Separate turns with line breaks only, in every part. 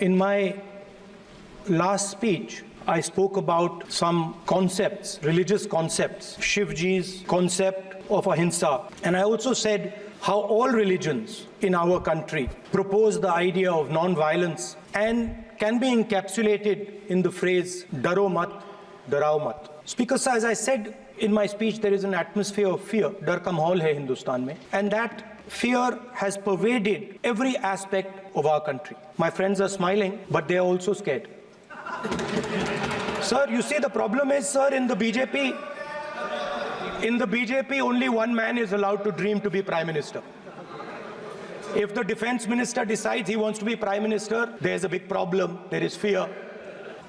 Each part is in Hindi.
In my last speech, I spoke about some concepts, religious concepts, Shivji's concept of ahimsa. And I also said how all religions in our country propose the idea of non-violence and can be encapsulated in the phrase, Daro mat, darao mat. Speaker Sir, as I said in my speech, there is an atmosphere of fear. Dar ka mahol hai Hindustan mein. And that fear has pervaded every aspect of our country. My friends are smiling, but they are also scared. Sir, you see, the problem is, sir, in the BJP, only one man is allowed to dream to be Prime Minister. If the Defense Minister decides he wants to be Prime Minister, there's a big problem. There is fear.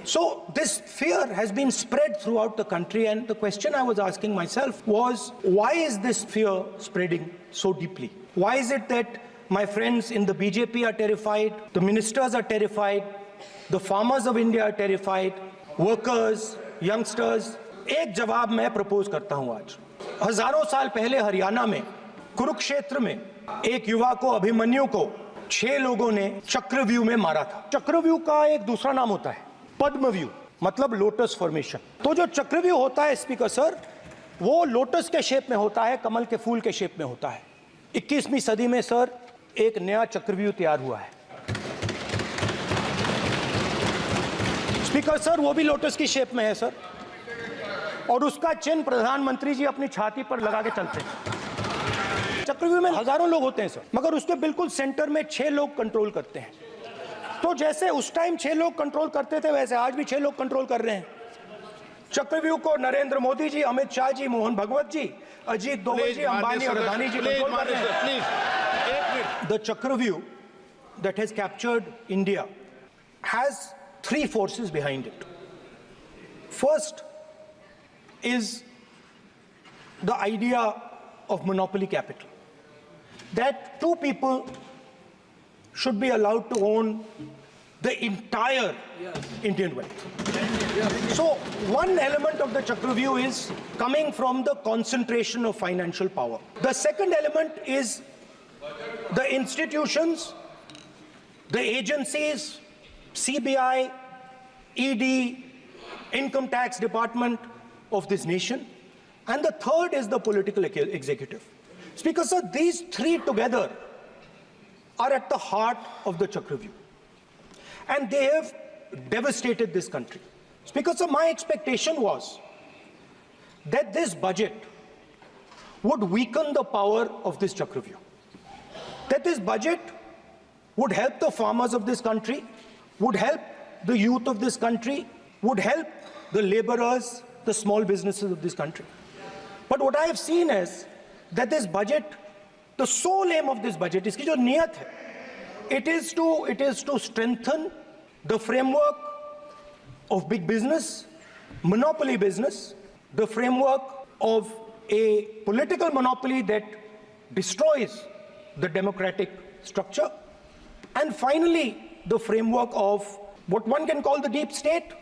So this fear has been spread throughout the country, and the question I was asking myself was, why is this fear spreading so deeply? Why is it that my friends in the BJP are terrified, the ministers are terrified, the farmers of India are terrified, workers, youngsters? एक जवाब मैं प्रपोज करता हूं आज। हजारों साल पहले हरियाणा में कुरुक्षेत्र में एक युवा को, अभिमन्यु को 6 लोगों ने चक्रव्यूह में मारा था। चक्रव्यूह का एक दूसरा नाम होता है पद्मव्यूह, मतलब लोटस फॉर्मेशन। तो जो चक्रव्यूह होता है स्पीकर सर, वो लोटस के शेप में होता है, कमल के फूल के शेप में होता है। 21वीं सदी में सर एक नया चक्रव्यूह तैयार हुआ है स्पीकर सर, वो भी लोटस की शेप में है सर, और उसका चिन्ह प्रधानमंत्री जी अपनी छाती पर लगा के चलते हैं। चक्रव्यूह में हजारों लोग होते हैं सर, मगर उसके बिल्कुल सेंटर में 6 लोग कंट्रोल करते हैं। तो जैसे उस टाइम 6 लोग कंट्रोल करते थे, वैसे आज भी 6 लोग कंट्रोल कर रहे हैं। चक्रव्यूह को नरेंद्र मोदी जी, अमित शाह जी, मोहन भगवत जी, अजीत दोवल जी, अंबानी और अदानी जी कंट्रोल कर रहे हैं। The Chakravyuh that has captured India has 3 forces behind it. First is the idea of monopoly capital, that 2 people should be allowed to own the entire Indian wealth. So one element of the Chakravyuh is coming from the concentration of financial power. The second element is the institutions, the agencies, CBI, ED, Income Tax Department of this nation. And the third is the political executive. Speaker Sir, these 3 together are at the heart of the Chakravyuh. And they have devastated this country. Speaker Sir, my expectation was that this budget would weaken the power of this Chakravyuh. That this budget would help the farmers of this country, would help the youth of this country, would help the laborers, the small businesses of this country. But what I have seen is that this budget, the sole aim of this budget, iski jo niyat hai, it is to strengthen the framework of big business, monopoly business, the framework of a political monopoly that destroys the democratic structure, and finally the framework of what one can call the deep state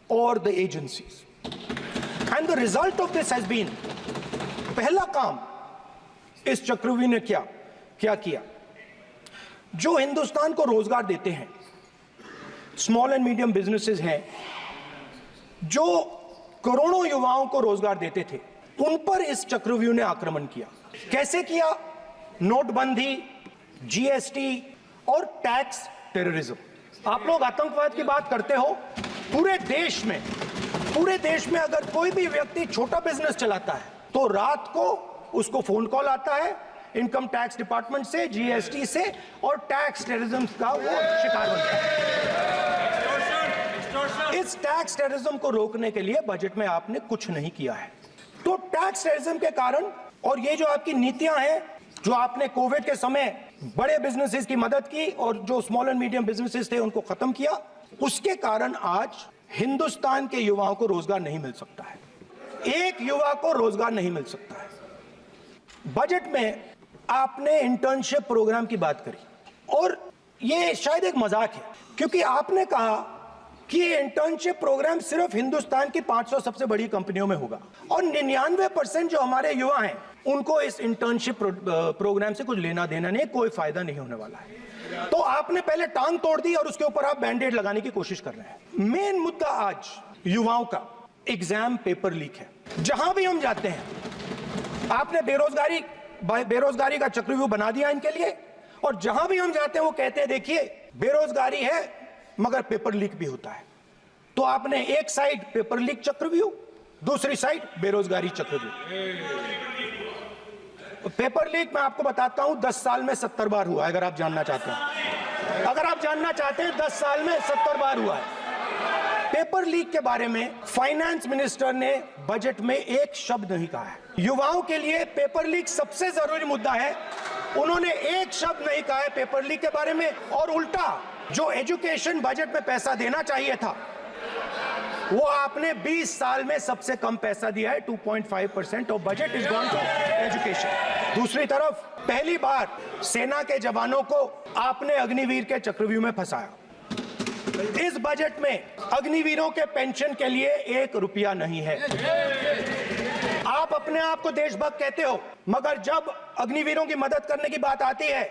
or the agencies. And the result of this has been, पहला काम इस चक्रव्यूह ने क्या किया? जो हिंदुस्तान को रोजगार देते हैं, स्मॉल एंड मीडियम बिजनेसेस हैं, जो करोड़ों युवाओं को रोजगार देते थे, उन पर इस चक्रव्यूह ने आक्रमण किया। कैसे किया? नोटबंदी, जीएसटी और टैक्स टेररिज्म। आप लोग आतंकवाद की बात करते हो, पूरे देश में अगर कोई भी व्यक्ति छोटा बिजनेस चलाता है तो रात को उसको फोन कॉल आता है इनकम टैक्स डिपार्टमेंट से, जीएसटी से, और टैक्स टेररिज्म का वो शिकार बनता है। इस टैक्स टेररिज्म को रोकने के लिए बजट में आपने कुछ नहीं किया है। तो टैक्स टेररिज्म के कारण, और ये जो आपकी नीतियां हैं, जो आपने कोविड के समय बड़े बिजनेसेस की मदद की और जो स्मॉल एंड मीडियम बिजनेसेस थे उनको खत्म किया, उसके कारण आज हिंदुस्तान के युवाओं को रोजगार नहीं मिल सकता है। एक युवा को रोजगार नहीं मिल सकता है। बजट में आपने इंटर्नशिप प्रोग्राम की बात करी, और ये शायद एक मजाक है, क्योंकि आपने कहा कि ये इंटर्नशिप प्रोग्राम सिर्फ हिंदुस्तान की 500 सबसे बड़ी कंपनियों में होगा, और 99% जो हमारे युवा हैं उनको इस इंटर्नशिप प्रोग्राम से कुछ लेना देना नहीं, कोई फायदा नहीं होने वाला है। तो आपने पहले टांग तोड़ दी और उसके ऊपर आप बैंडेड लगाने की कोशिश कर रहे हैं। मेन मुद्दा आज युवाओं का एग्जाम पेपर लीक है। जहां भी हम जाते हैं आपने बेरोजगारी का चक्रव्यूह बना दिया इनके लिए, और जहां भी हम जाते हैं वो कहते हैं देखिए बेरोजगारी है मगर पेपर लीक भी होता है। तो आपने एक साइड पेपर लीक चक्रव्यूह, दूसरी साइड बेरोजगारी चक्रव्यूह। पेपर लीक मैं आपको बताता हूं 10 साल में 70 बार हुआ है। अगर आप जानना चाहते हैं, 10 साल में 70 बार हुआ है। पेपर लीक के बारे में फाइनेंस मिनिस्टर ने बजट में एक शब्द नहीं कहा है। युवाओं के लिए पेपर लीक सबसे जरूरी मुद्दा है, उन्होंने एक शब्द नहीं कहा है पेपर लीक के बारे में। और उल्टा जो एजुकेशन बजट में पैसा देना चाहिए था वो आपने 20 साल में सबसे कम पैसा दिया है। 2.5% of budget is gone to education. दूसरी तरफ पहली बार सेना के जवानों को आपने अग्निवीर के चक्रव्यूह में फंसाया। इस बजट में अग्निवीरों के पेंशन के लिए 1 रुपया नहीं है। आप अपने आप को देशभक्त कहते हो, मगर जब अग्निवीरों की मदद करने की बात आती है,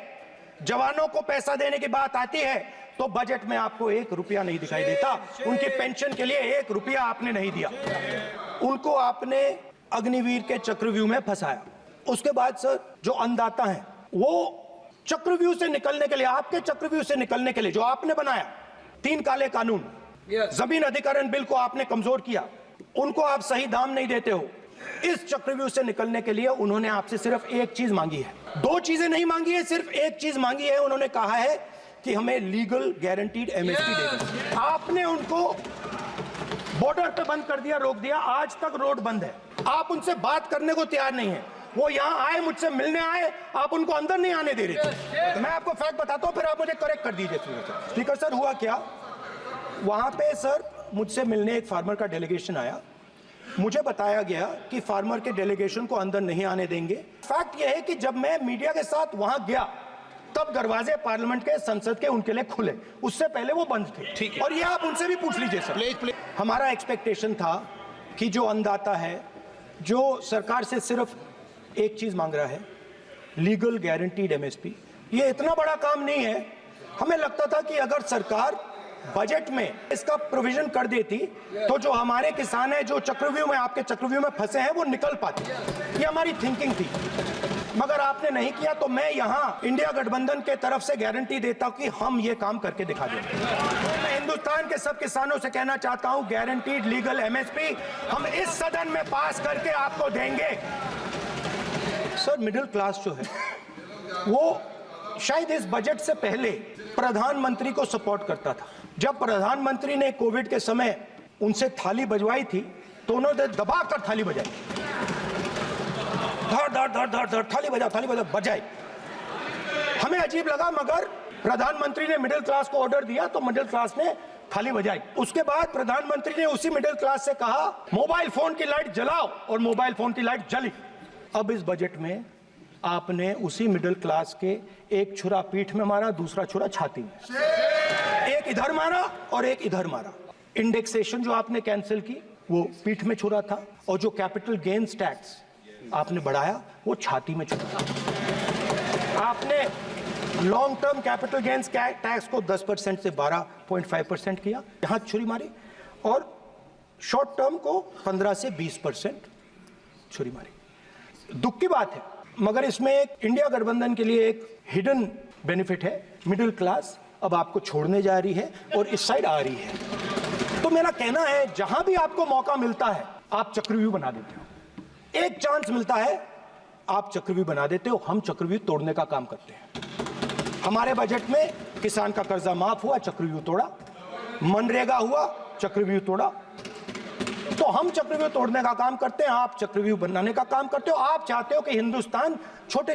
जवानों को पैसा देने की बात आती है, तो बजट में आपको 1 रुपया नहीं दिखाई देता। उनकी पेंशन के लिए 1 रुपया आपने नहीं दिया। उनको आपने अग्निवीर के चक्रव्यूह में फंसाया। उसके बाद सर जो अन्नदाता हैं वो चक्रव्यूह से निकलने के लिए, आपके चक्रव्यूह से निकलने के लिए जो आपने बनाया 3 काले कानून, जमीन अधिग्रहण बिल को आपने कमजोर किया, उनको आप सही दाम नहीं देते हो। इस चक्रव्यूह से निकलने के लिए उन्होंने आपसे सिर्फ एक चीज मांगी है, 2 चीजें नहीं मांगी है, सिर्फ एक चीज मांगी है। उन्होंने कहा है कि हमें लीगल गारंटीड एमएसपी दे दो। आपने उनको बॉर्डर पे बंद कर दिया, रोक दिया। आज तक रोड बंद है। आप उनसे बात करने को तैयार नहीं है। वो यहां आए, मुझसे मिलने आए, आप उनको अंदर नहीं आने दे रहे थे। तो मैं आपको फैक्ट बताता हूं, फिर आप मुझे करेक्ट कर दीजिए। स्पीकर सर हुआ क्या, वहां पे सर मुझसे मिलने एक फार्मर का डेलीगेशन आया। मुझे बताया गया कि फार्मर के डेलीगेशन को अंदर नहीं आने देंगे। फैक्ट यह है कि जब मैं मीडिया के साथ वहां गया तब दरवाजे पार्लियामेंट के, संसद के उनके लिए खुले, उससे पहले वो बंद थे। ठीक है। और ये आप उनसे भी पूछ लीजिए सर। प्लीज। हमारा एक्सपेक्टेशन था कि जो अन्नदाता है, जो सरकार से सिर्फ एक चीज मांग रहा है, लीगल गारंटीड एमएसपी, ये इतना बड़ा काम नहीं है। हमें लगता था कि अगर सरकार बजट में इसका प्रोविजन कर देती तो जो हमारे किसान हैं जो चक्रव्यूह में, आपके चक्रव्यूह में फंसे हैं, वो निकल पाते। ये हमारी थिंकिंग थी, मगर आपने नहीं किया। तो मैं यहां इंडिया गठबंधन के तरफ से गारंटी देता हूं कि हम ये काम करके दिखा देंगे। मैं हिंदुस्तान के सब किसानों से कहना चाहता हूं, गारंटीड लीगल एमएसपी हम इस सदन में पास करके आपको देंगे। सर मिडिल क्लास जो है वो शायद इस बजट से पहले प्रधानमंत्री को सपोर्ट करता था। जब प्रधानमंत्री ने कोविड के समय उनसे थाली बजवाई थी तो उन्होंने दबाकर थाली बजाई, धड़ धड़ धड़ धड़ धड़ थाली बजा बजाई। हमें अजीब लगा, मगर प्रधानमंत्री ने मिडिल क्लास को ऑर्डर दिया तो मिडिल क्लास ने थाली बजाई। उसके बाद प्रधानमंत्री ने उसी मिडिल क्लास से कहा मोबाइल फोन की लाइट जलाओ, और मोबाइल फोन की लाइट जली। अब इस बजट में आपने उसी मिडिल क्लास के एक छुरा पीठ में मारा, दूसरा छुरा छाती में, एक इधर मारा और एक इधर मारा। इंडेक्सेशन जो आपने कैंसिल की वो पीठ में छुरा था, और जो कैपिटल गेन्स टैक्स आपने बढ़ाया वो छाती में छुरा। आपने long term capital gains tax को 10% से 12.5% किया, यहां छुरी मारी, और शॉर्ट टर्म को 15 से 20% छुरी मारी। दुख की बात है, मगर इसमें एक इंडिया गठबंधन के लिए एक हिडन बेनिफिट है। मिडिल क्लास अब आपको छोड़ने जा रही है और इस साइड आ रही है। तो मेरा कहना है, जहां भी आपको मौका मिलता है आप चक्रव्यूह बना देते हो। एक चांस मिलता है आप चक्रव्यूह बना देते हो। हम चक्रव्यूह तोड़ने का काम करते हैं। हमारे बजट में किसान का कर्जा माफ हुआ, चक्रव्यूह तोड़ा। मनरेगा हुआ, चक्रव्यूह तोड़ा। तो हम चक्रव्यूह तोड़ने का काम करते हैं, आप चक्रव्यूह बनाने का काम करते हो। आप चाहते हो कि हिंदुस्तान छोटे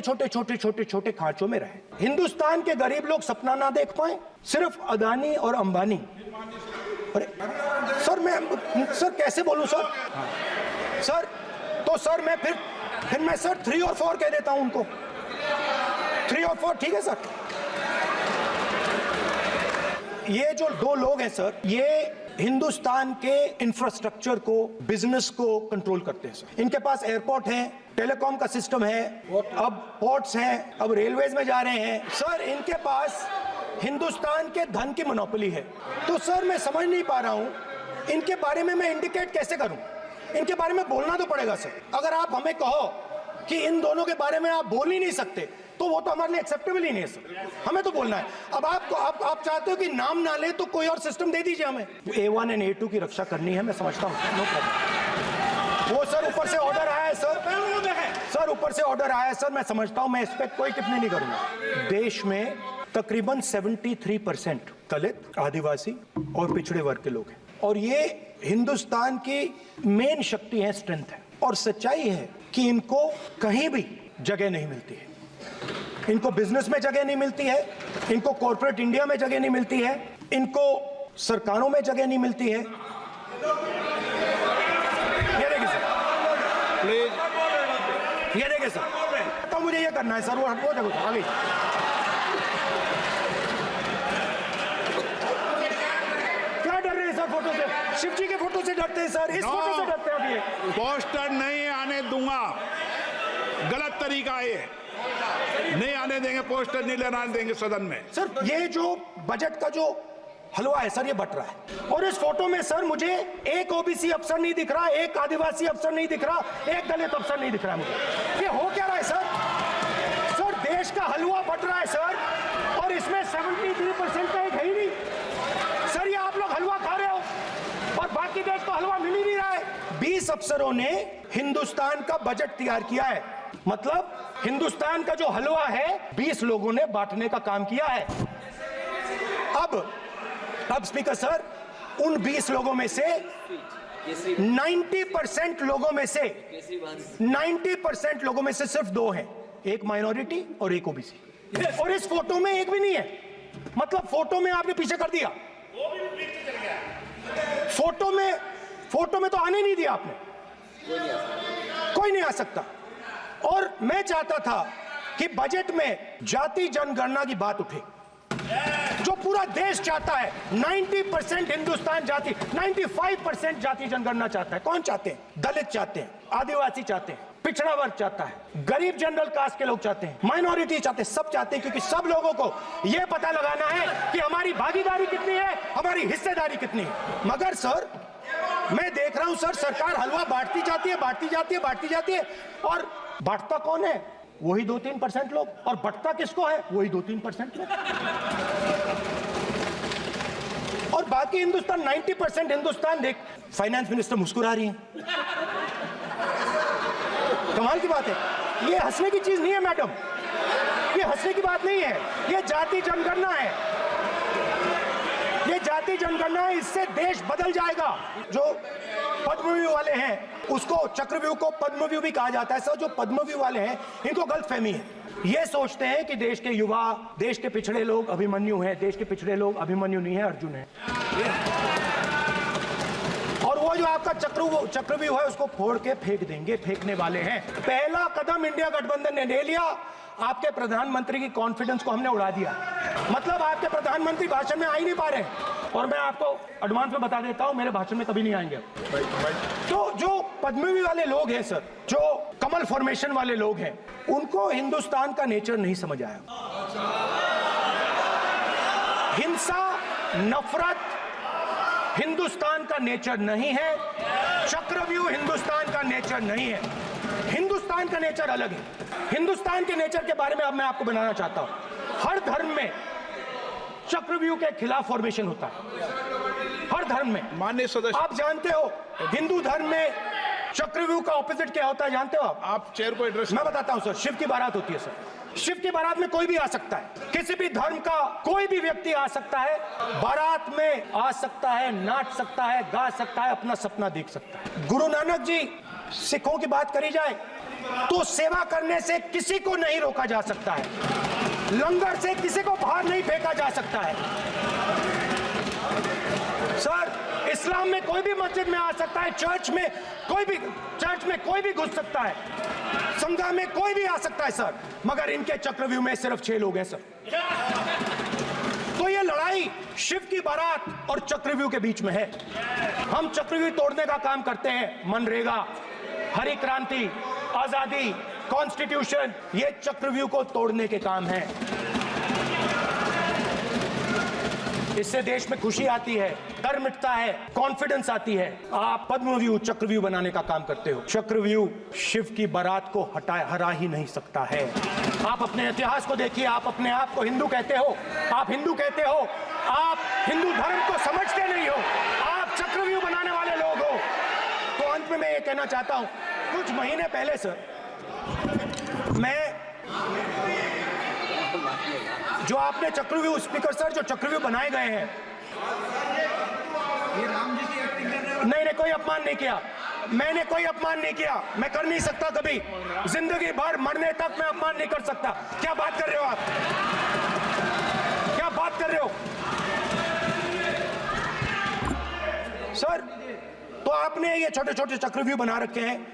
छोटे खांचों में रहे। हिंदुस्तान के गरीब लोग सपना ना देख पाए, सिर्फ अदानी और अंबानी। अरे सर सर कैसे बोलूं सर? सर तो सर मैं फिर मैं सर 3 और 4 कह देता हूं उनको। 3 और 4 ठीक है सर। ये जो 2 लोग हैं सर, ये हिंदुस्तान के इंफ्रास्ट्रक्चर को, बिजनेस को कंट्रोल करते हैं सर। इनके पास एयरपोर्ट है, टेलीकॉम का सिस्टम है, अब पोर्ट्स हैं, अब रेलवेज में जा रहे हैं सर। इनके पास हिंदुस्तान के धन की मोनोपोली है। तो सर मैं समझ नहीं पा रहा हूं इनके बारे में मैं इंडिकेट कैसे करूं। इनके बारे में बोलना तो पड़ेगा सर। अगर आप हमें कहो कि इन दोनों के बारे में आप बोल ही नहीं सकते तो वो तो हमारे लिए एक्सेप्टेबल ही नहीं है सर। हमें तो बोलना है। अब आप चाहते हो कि नाम ना ले तो कोई और सिस्टम दे दीजिए हमें। A1 एंड A2 की रक्षा करनी है, मैं समझता हूँ, नो प्रॉब्लम। वो सर ऊपर से ऑर्डर आया है सर ऊपर से ऑर्डर आया है सर, मैं समझता हूँ, मैं इस पर कोई टिप्पणी नहीं करूंगा। देश में तकरीबन 73% दलित, आदिवासी और पिछड़े वर्ग के लोग हैं और ये हिंदुस्तान की मेन शक्ति है, स्ट्रेंथ है। और सच्चाई है कि इनको कहीं भी जगह नहीं मिलती है। इनको बिजनेस में जगह नहीं मिलती है, इनको कॉर्पोरेट इंडिया में जगह नहीं मिलती है, इनको सरकारों में जगह नहीं मिलती है। ये देखिए सर, प्लीज ये देखिए सर, तो मुझे ये करना है सर, वो देखो आगे। क्या डर रहे हैं सर फोटो से? शिव जी के फोटो से डरते हैं सर, इस फोटो से डरते हैं। अभी
पोस्टर नहीं आने दूंगा, गलत तरीका है, नहीं आने देंगे, पोस्टर नहीं लेना देंगे सदन में।
सर ये जो बजट का जो हलवा है सर, ये बट रहा है। और इस फोटो में सर मुझे एक ओबीसी अफसर नहीं दिख रहा, एक आदिवासी अफसर नहीं दिख रहा, एक दलित अफसर नहीं दिख रहा है मुझे। ये हो क्या रहा है सर? सर देश का हलवा बट रहा है सर, और इसमें 73% का एक है ही नहीं सर। ये आप लोग हलवा खा रहे हो और बाकी देश को हलवा मिल ही नहीं रहा है। 20 अफसरों ने हिंदुस्तान का बजट तैयार किया है, मतलब हिंदुस्तान का जो हलवा है 20 लोगों ने बांटने का काम किया है। अब स्पीकर सर, उन 20 लोगों में से 90% लोगों में से 90% लोगों में से सिर्फ 2 हैं, एक माइनॉरिटी और एक ओबीसी। और इस फोटो में एक भी नहीं है, मतलब फोटो में आपने पीछे कर दिया। फोटो में तो आने नहीं दिया आपने, कोई नहीं आ सकता। और मैं चाहता था कि बजट में जाति जनगणना की बात उठे, जो पूरा देश चाहता है। 90% हिंदुस्तान जाति, 95% जाति जनगणना चाहता है। कौन चाहते हैं? दलित चाहते हैं, आदिवासी चाहते हैं, पिछड़ा वर्ग चाहता है, गरीब जनरल कास्ट के लोग चाहते हैं, माइनॉरिटी चाहते हैं, सब चाहते हैं, क्योंकि सब लोगों को यह पता लगाना है कि हमारी भागीदारी कितनी है, हमारी हिस्सेदारी कितनी है। मगर सर मैं देख रहा हूं सर, सरकार हलवा बांटती जाती है, और बांटता कौन है? वही 2-3% लोग, और बंटता किसको है? वही 2-3% लोग। और बाकी हिंदुस्तान, 90% हिंदुस्तान देख। फाइनेंस मिनिस्टर मुस्कुरा रही हैं, कमाल की बात है। ये हंसने की चीज नहीं है मैडम, ये हंसने की बात नहीं है, ये जाति जनगणना है, ये जाति जनगणना है। इससे देश बदल जाएगा। जो पद्मव्यूह वाले हैं उसको, चक्रव्यूह को पद्मव्यूह भी कहा जाता है सर। जो पद्मव्यूह वाले हैं इनको गलतफहमी है, ये सोचते हैं कि देश के युवा, देश के पिछड़े लोग अभिमन्यु हैं। देश के पिछड़े लोग अभिमन्यु नहीं है, अर्जुन है। और वो जो आपका चक्रव्यूह है उसको फोड़ के फेंक देंगे, फेंकने वाले हैं। पहला कदम इंडिया गठबंधन ने ले लिया, आपके प्रधानमंत्री की कॉन्फिडेंस को हमने उड़ा दिया। मतलब आपके प्रधानमंत्री भाषण में आ ही नहीं पा रहे, और मैं आपको एडवांस में बता देता हूं, मेरे भाषण में कभी नहीं आएंगे। तो जो पद्मव्यूह वाले लोग हैं सर, जो कमल फॉर्मेशन वाले लोग हैं, उनको हिंदुस्तान का नेचर नहीं समझ आया। हिंसा, नफरत हिंदुस्तान का नेचर नहीं है, चक्रव्यूह हिंदुस्तान का नेचर नहीं है। हिंदुस्तान का नेचर अलग है। हिंदुस्तान के नेचर के बारे में अब मैं आपको बनाना चाहता हूं। हर धर्म में चक्रव्यूह के खिलाफ फॉर्मेशन होता है, हर धर्म में।
माननीय सदस्य,
आप जानते हो हिंदू धर्म में चक्रव्यूह का ऑपोजिट क्या होता है, जानते हो
आप चेयर को एड्रेस।
मैं बताता हूं सर। शिव की बारात होती है सर, शिव की बारात में कोई भी आ सकता है, किसी भी धर्म का कोई भी व्यक्ति आ सकता है, बारात में आ सकता है, नाच सकता है, गा सकता है, अपना सपना देख सकता है। गुरु नानक जी, सिखों की बात करी जाए तो सेवा करने से किसी को नहीं रोका जा सकता है, लंगर से किसी को बाहर नहीं फेंका जा सकता है। सर इस्लाम में कोई भी मस्जिद में आ सकता है, चर्च में कोई भी घुस सकता है, संघा में कोई भी आ सकता है सर, मगर इनके चक्रव्यूह में सिर्फ 6 लोग हैं सर। तो ये लड़ाई शिव की बारात और चक्रव्यूह के बीच में है। हम चक्रव्यूह तोड़ने का काम करते हैं, मनरेगा, हरी क्रांति, आजादी, कॉन्स्टिट्यूशन, ये चक्रव्यूह को तोड़ने के काम है। इससे देश में खुशी आती है, डर मिटता है, कॉन्फिडेंस आती है। आप पद्मव्यूह चक्रव्यूह बनाने का काम करते हो। चक्रव्यूह शिव की बारात को हरा ही नहीं सकता है। आप अपने इतिहास को देखिए, आप अपने आप को हिंदू कहते हो, आप हिंदू कहते हो, आप हिंदू धर्म को समझते नहीं हो, आप चक्रव्यूह बनाने वाले लोग हो। तो अंत में मैं ये कहना चाहता हूं, कुछ महीने पहले सर, मैं जो आपने चक्रव्यूह, स्पीकर सर, जो चक्रव्यूह बनाए गए हैं, नहीं, कोई अपमान नहीं किया, मैंने कोई अपमान नहीं किया, मैं कर नहीं सकता कभी, जिंदगी भर मरने तक मैं अपमान नहीं कर सकता। क्या बात कर रहे हो आप, क्या बात कर रहे हो सर? तो आपने ये छोटे छोटे चक्रव्यूह बना रखे हैं,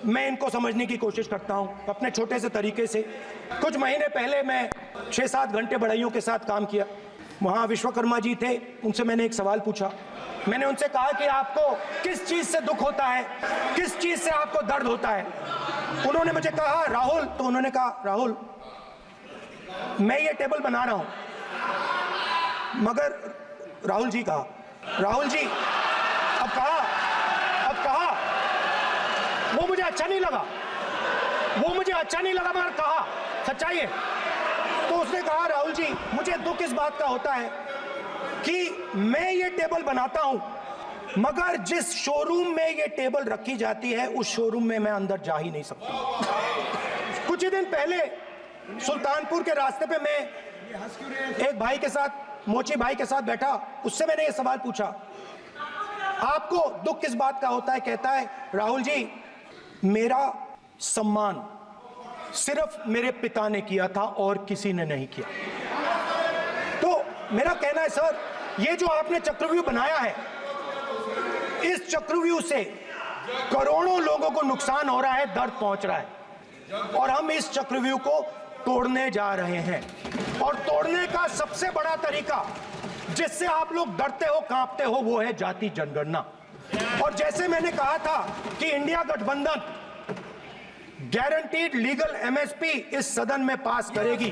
मैं इनको समझने की कोशिश करता हूं अपने छोटे से तरीके से। कुछ महीने पहले मैं 6-7 घंटे बढ़इयों के साथ काम किया। वहां विश्वकर्मा जी थे, उनसे मैंने एक सवाल पूछा। मैंने उनसे कहा कि आपको किस चीज से दुख होता है, किस चीज से आपको दर्द होता है? उन्होंने मुझे कहा राहुल, तो उन्होंने कहा राहुल, मैं ये टेबल बना रहा हूं, मगर राहुल जी कहा, राहुल जी अब कहा वो मुझे अच्छा नहीं लगा, वो मुझे अच्छा नहीं लगा, मगर कहा सच्चाई है। तो उसने कहा राहुल जी, मुझे दुख इस बात का होता है कि मैं ये टेबल बनाता हूं, मगर जिस शोरूम में ये टेबल रखी जाती है उस शोरूम में मैं अंदर जा ही नहीं सकता। कुछ ही दिन पहले सुल्तानपुर के रास्ते पे मैं एक भाई के साथ, मोची भाई के साथ बैठा, उससे मैंने ये सवाल पूछा, आपको दुख किस बात का होता है? कहता है राहुल जी, मेरा सम्मान सिर्फ मेरे पिता ने किया था और किसी ने नहीं किया। तो मेरा कहना है सर, ये जो आपने चक्रव्यूह बनाया है, इस चक्रव्यूह से करोड़ों लोगों को नुकसान हो रहा है, दर्द पहुंच रहा है, और हम इस चक्रव्यूह को तोड़ने जा रहे हैं। और तोड़ने का सबसे बड़ा तरीका, जिससे आप लोग डरते हो, कांपते हो, वो है जाति जनगणना। और जैसे मैंने कहा था कि इंडिया गठबंधन गारंटीड लीगल एमएसपी इस सदन में पास करेगी,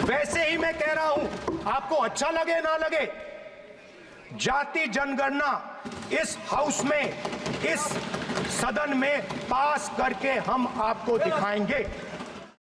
वैसे ही मैं कह रहा हूं, आपको अच्छा लगे ना लगे, जाति जनगणना इस हाउस में, इस सदन में पास करके हम आपको दिखाएंगे।